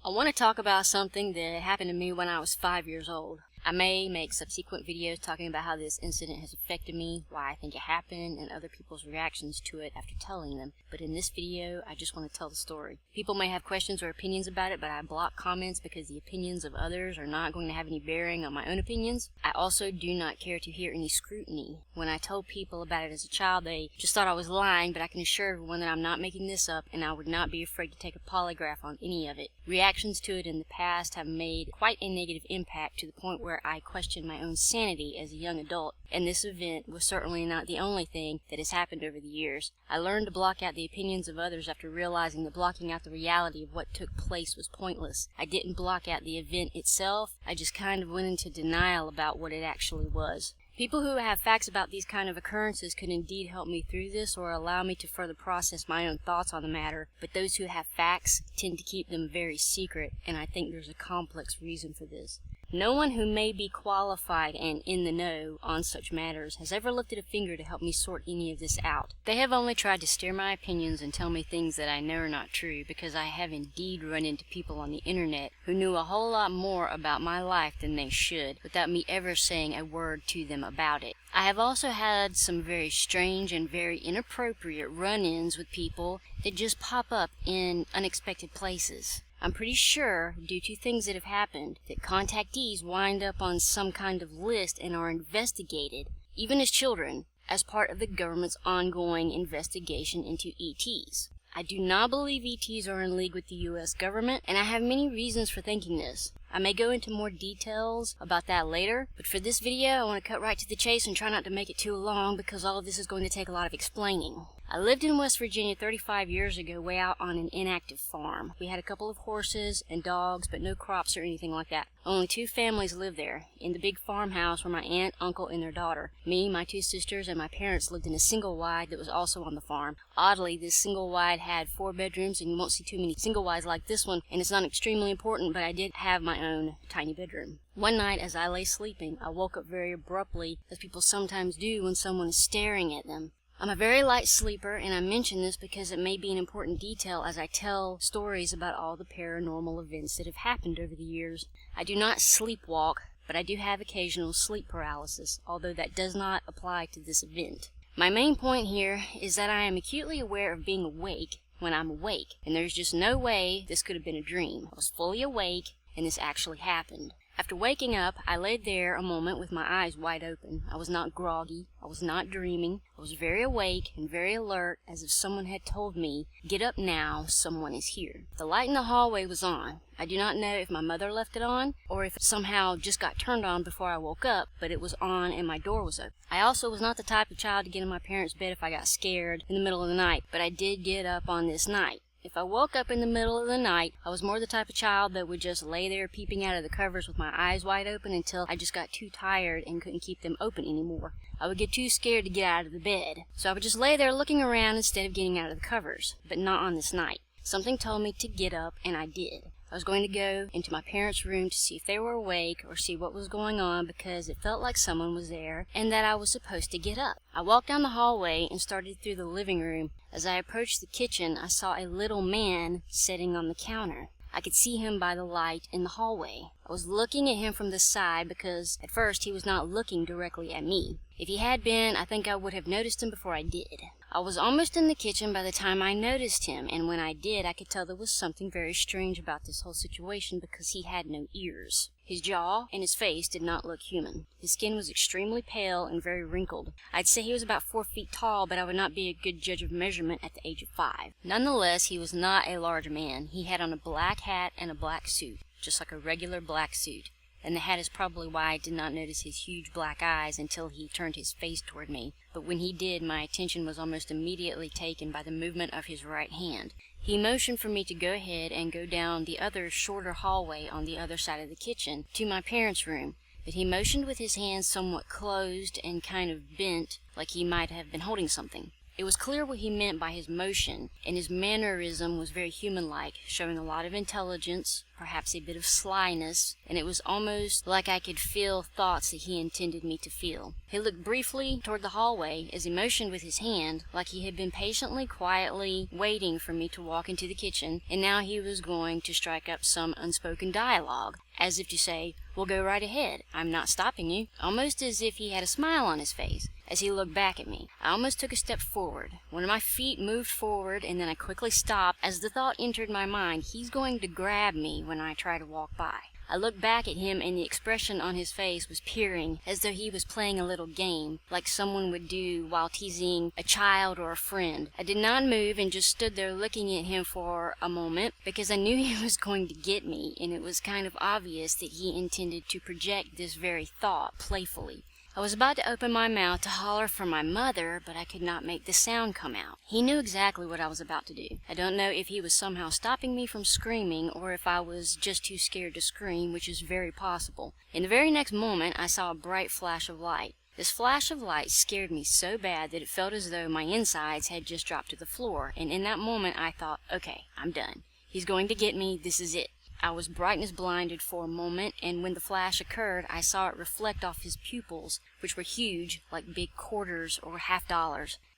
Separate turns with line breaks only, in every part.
I want to talk about something that happened to me when I was 5 years old. I may make subsequent videos talking about how this incident has affected me, why I think it happened, and other people's reactions to it after telling them. But in this video, I just want to tell the story. People may have questions or opinions about it, but I block comments because the opinions of others are not going to have any bearing on my own opinions. I also do not care to hear any scrutiny. When I told people about it as a child, they just thought I was lying, but I can assure everyone that I'm not making this up, and I would not be afraid to take a polygraph on any of it. Reactions to it in the past have made quite a negative impact to the point where I questioned my own sanity as a young adult, and this event was certainly not the only thing that has happened over the years. I learned to block out the opinions of others after realizing that blocking out the reality of what took place was pointless. I didn't block out the event itself, I just kind of went into denial about what it actually was. People who have facts about these kind of occurrences could indeed help me through this or allow me to further process my own thoughts on the matter, but those who have facts tend to keep them very secret, and I think there's a complex reason for this. No one who may be qualified and in the know on such matters has ever lifted a finger to help me sort any of this out. They have only tried to steer my opinions and tell me things that I know are not true, because I have indeed run into people on the internet who knew a whole lot more about my life than they should, without me ever saying a word to them about it. I have also had some very strange and very inappropriate run-ins with people that just pop up in unexpected places. I'm pretty sure, due to things that have happened, that contactees wind up on some kind of list and are investigated, even as children, as part of the government's ongoing investigation into ETs. I do not believe ETs are in league with the U.S. government, and I have many reasons for thinking this. I may go into more details about that later, but for this video I want to cut right to the chase and try not to make it too long because all of this is going to take a lot of explaining. I lived in West Virginia 35 years ago way out on an inactive farm. We had a couple of horses and dogs, but no crops or anything like that. Only 2 families lived there. In the big farmhouse were my aunt, uncle, and their daughter. Me, my 2 sisters, and my parents lived in a single wide that was also on the farm. Oddly, this single wide had 4 bedrooms, and you won't see too many single wides like this one, and it's not extremely important, but I did have my own tiny bedroom. One night, as I lay sleeping, I woke up very abruptly, as people sometimes do when someone is staring at them. I'm a very light sleeper, and I mention this because it may be an important detail as I tell stories about all the paranormal events that have happened over the years. I do not sleepwalk, but I do have occasional sleep paralysis, although that does not apply to this event. My main point here is that I am acutely aware of being awake when I'm awake, and there's just no way this could have been a dream. I was fully awake, and this actually happened. After waking up, I laid there a moment with my eyes wide open. I was not groggy. I was not dreaming. I was very awake and very alert, as if someone had told me, "Get up now, someone is here." The light in the hallway was on. I do not know if my mother left it on, or if it somehow just got turned on before I woke up, but it was on and my door was open. I also was not the type of child to get in my parents' bed if I got scared in the middle of the night, but I did get up on this night. If I woke up in the middle of the night, I was more the type of child that would just lay there peeping out of the covers with my eyes wide open until I just got too tired and couldn't keep them open anymore. I would get too scared to get out of the bed, so I would just lay there looking around instead of getting out of the covers, but not on this night. Something told me to get up, and I did. I was going to go into my parents' room to see if they were awake or see what was going on because it felt like someone was there and that I was supposed to get up. I walked down the hallway and started through the living room. As I approached the kitchen, I saw a little man sitting on the counter. I could see him by the light in the hallway. I was looking at him from the side because at first he was not looking directly at me. If he had been, I think I would have noticed him before I did. I was almost in the kitchen by the time I noticed him, and when I did, I could tell there was something very strange about this whole situation because he had no ears. His jaw and his face did not look human. His skin was extremely pale and very wrinkled. I'd say he was about 4 feet tall, but I would not be a good judge of measurement at the age of 5. Nonetheless, he was not a large man. He had on a black hat and a black suit, just like a regular black suit. And the hat is probably why I did not notice his huge black eyes until he turned his face toward me. But when he did, my attention was almost immediately taken by the movement of his right hand. He motioned for me to go ahead and go down the other shorter hallway on the other side of the kitchen to my parents' room, but he motioned with his hands somewhat closed and kind of bent, like he might have been holding something. It was clear what he meant by his motion, and his mannerism was very human-like, showing a lot of intelligence, perhaps a bit of slyness, and it was almost like I could feel thoughts that he intended me to feel. He looked briefly toward the hallway as he motioned with his hand, like he had been patiently, quietly waiting for me to walk into the kitchen, and now he was going to strike up some unspoken dialogue, as if to say, "Well, go right ahead, I'm not stopping you," almost as if he had a smile on his face. As he looked back at me, I almost took a step forward. One of my feet moved forward, and then I quickly stopped as the thought entered my mind, he's going to grab me when I try to walk by. I looked back at him, and the expression on his face was peering, as though he was playing a little game, like someone would do while teasing a child or a friend. I did not move and just stood there looking at him for a moment, because I knew he was going to get me, and it was kind of obvious that he intended to project this very thought playfully. I was about to open my mouth to holler for my mother, but I could not make the sound come out. He knew exactly what I was about to do. I don't know if he was somehow stopping me from screaming, or if I was just too scared to scream, which is very possible. In the very next moment, I saw a bright flash of light. This flash of light scared me so bad that it felt as though my insides had just dropped to the floor, and in that moment I thought, okay, I'm done. He's going to get me, this is it. I was brightness blinded for a moment, and when the flash occurred, I saw it reflect off his pupils, which were huge, like big quarters or $half.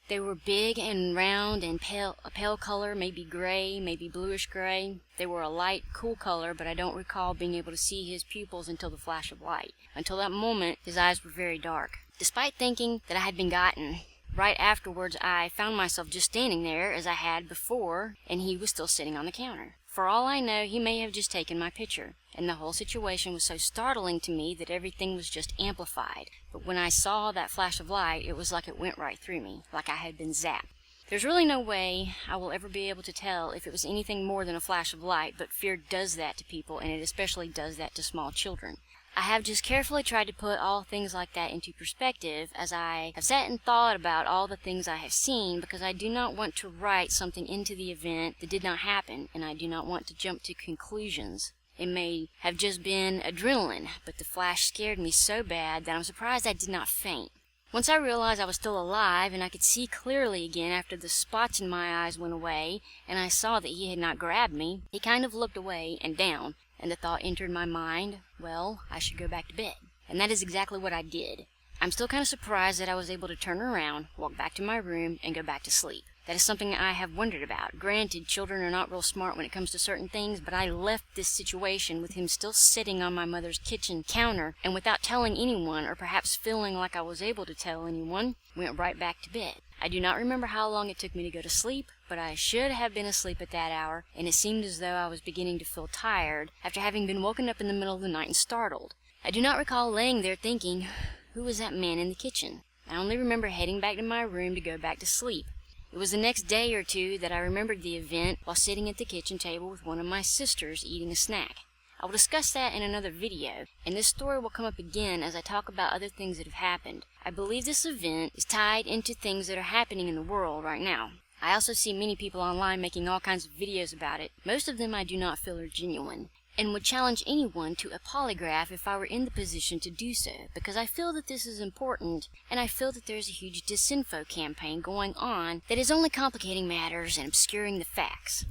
They were big and round and a pale color, maybe gray, maybe bluish gray. They were a light, cool color, but I don't recall being able to see his pupils until the flash of light. Until that moment, his eyes were very dark. Despite thinking that I had been gotten, right afterwards I found myself just standing there as I had before, and he was still sitting on the counter. For all I know, he may have just taken my picture, and the whole situation was so startling to me that everything was just amplified. But when I saw that flash of light, it was like it went right through me, like I had been zapped. There's really no way I will ever be able to tell if it was anything more than a flash of light, but fear does that to people, and it especially does that to small children. I have just carefully tried to put all things like that into perspective as I have sat and thought about all the things I have seen, because I do not want to write something into the event that did not happen, and I do not want to jump to conclusions. It may have just been adrenaline, but the flash scared me so bad that I'm surprised I did not faint. Once I realized I was still alive and I could see clearly again after the spots in my eyes went away, and I saw that he had not grabbed me, he kind of looked away and down, and the thought entered my mind, well, I should go back to bed. And that is exactly what I did. I'm still kind of surprised that I was able to turn around, walk back to my room, and go back to sleep. That is something I have wondered about. Granted, children are not real smart when it comes to certain things, but I left this situation with him still sitting on my mother's kitchen counter, and without telling anyone, or perhaps feeling like I was able to tell anyone, went right back to bed. I do not remember how long it took me to go to sleep, but I should have been asleep at that hour, and it seemed as though I was beginning to feel tired after having been woken up in the middle of the night and startled. I do not recall laying there thinking, who was that man in the kitchen? I only remember heading back to my room to go back to sleep. It was the next day or two that I remembered the event while sitting at the kitchen table with one of my sisters eating a snack. I will discuss that in another video, and this story will come up again as I talk about other things that have happened. I believe this event is tied into things that are happening in the world right now. I also see many people online making all kinds of videos about it. Most of them I do not feel are genuine, and would challenge anyone to a polygraph if I were in the position to do so, because I feel that this is important, and I feel that there's a huge disinfo campaign going on that is only complicating matters and obscuring the facts.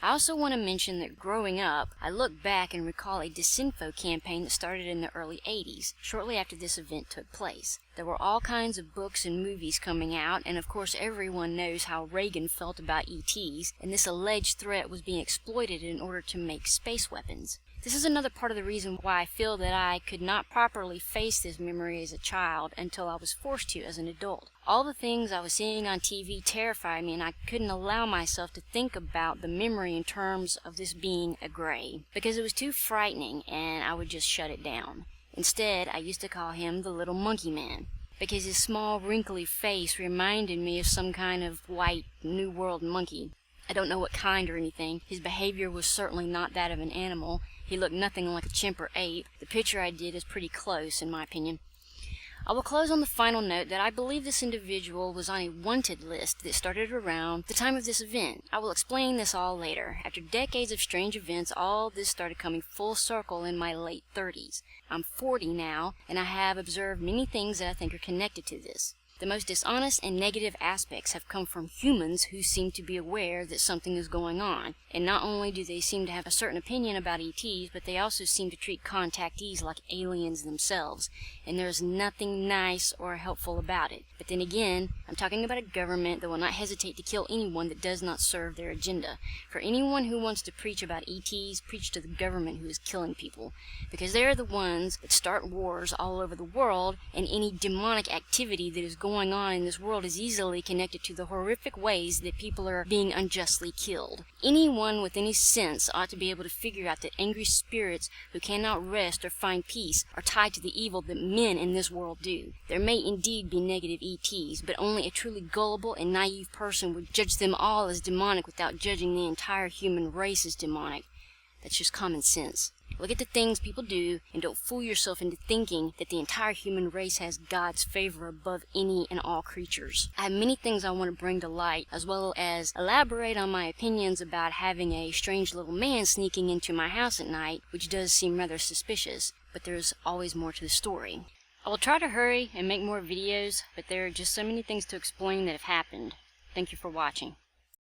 I also want to mention that growing up, I look back and recall a disinfo campaign that started in the early 80s, shortly after this event took place. There were all kinds of books and movies coming out, and of course everyone knows how Reagan felt about ETs, and this alleged threat was being exploited in order to make space weapons. This is another part of the reason why I feel that I could not properly face this memory as a child until I was forced to as an adult. All the things I was seeing on TV terrified me, and I couldn't allow myself to think about the memory in terms of this being a gray, because it was too frightening and I would just shut it down. Instead, I used to call him the little monkey man, because his small wrinkly face reminded me of some kind of white New World monkey. I don't know what kind or anything. His behavior was certainly not that of an animal. He looked nothing like a chimp or ape. The picture I did is pretty close, in my opinion. I will close on the final note that I believe this individual was on a wanted list that started around the time of this event. I will explain this all later. After decades of strange events, all this started coming full circle in my late 30s. I'm 40 now, and I have observed many things that I think are connected to this. The most dishonest and negative aspects have come from humans who seem to be aware that something is going on. And not only do they seem to have a certain opinion about ETs, but they also seem to treat contactees like aliens themselves. And there's nothing nice or helpful about it. But then again, I'm talking about a government that will not hesitate to kill anyone that does not serve their agenda. For anyone who wants to preach about ETs, preach to the government who is killing people. Because they are the ones that start wars all over the world, and any demonic activity that is going on in this world is easily connected to the horrific ways that people are being unjustly killed. Anyone with any sense ought to be able to figure out that angry spirits who cannot rest or find peace are tied to the evil that men in this world do. There may indeed be negative ETs, but only a truly gullible and naive person would judge them all as demonic without judging the entire human race as demonic. That's just common sense. Look at the things people do, and don't fool yourself into thinking that the entire human race has God's favor above any and all creatures. I have many things I want to bring to light, as well as elaborate on my opinions about having a strange little man sneaking into my house at night, which does seem rather suspicious, but there's always more to the story. I will try to hurry and make more videos, but there are just so many things to explain that have happened. Thank you for watching.